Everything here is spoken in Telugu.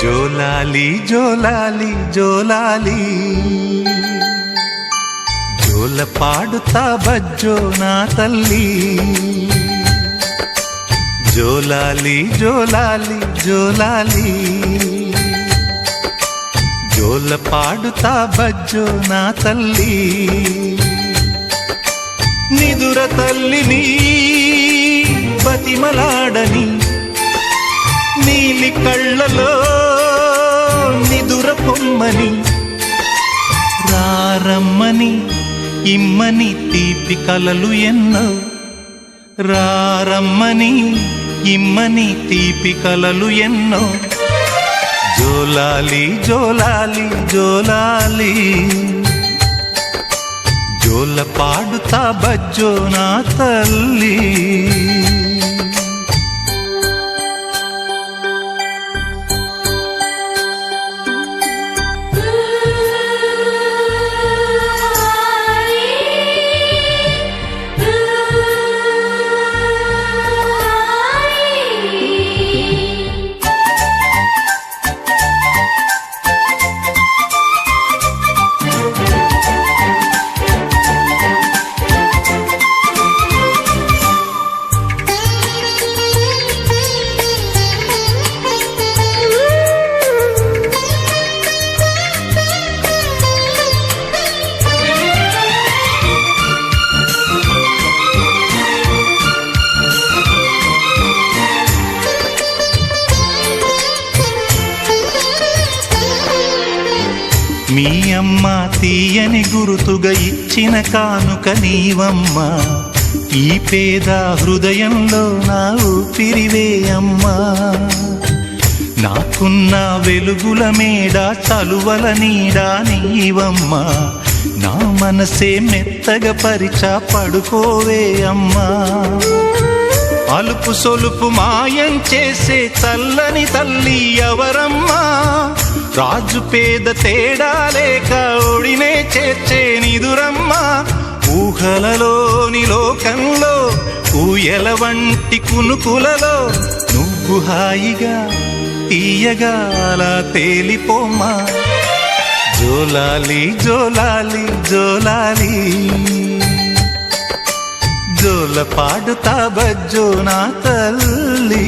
జోలాలి జోలాలి జోలాలి జోల పాడుతా బజ్జో నా తల్లి జోలాలి జోలాలి జోలాలి జోల పాడుతా బజ్జో నా తల్లి నిదుర తల్లిని బతిమలాడని నీలి కళ్ళలో నిదుర పొమ్మని రారమ్మని ఇమ్మని తీపి కలలు ఎన్నో రారమ్మని ఇమ్మని తీపి కలలు ఎన్నో జోలాలి జోలాలి జోలాలి జోల పాడుతా బజ్జో నా తల్లి మీ అమ్మ తీయని గురుతుగా ఇచ్చిన కానుక నీవమ్మా ఈ పేద హృదయంలో నా ఊపిరివే అమ్మా నాకున్న వెలుగుల మేడ చలువల నీడా నీవమ్మా నా మనసే మెత్తగా పరిచా పడుకోవే అమ్మా అలుపు సొలుపు మాయం చేసే చల్లని తల్లి ఎవరమ్మా రాజు పేద తేడా లేక ఒడినే చేర్చే నిదురమ్మ ఊహలలోని లోకంలో ఊయల వంటి కునుకులలో నువ్వు హాయిగా తీయగా అలా తేలిపోమ్మా జోలాలి జోలాలి జోలాలి జోల పాడుతా బజ్జో నా తల్లి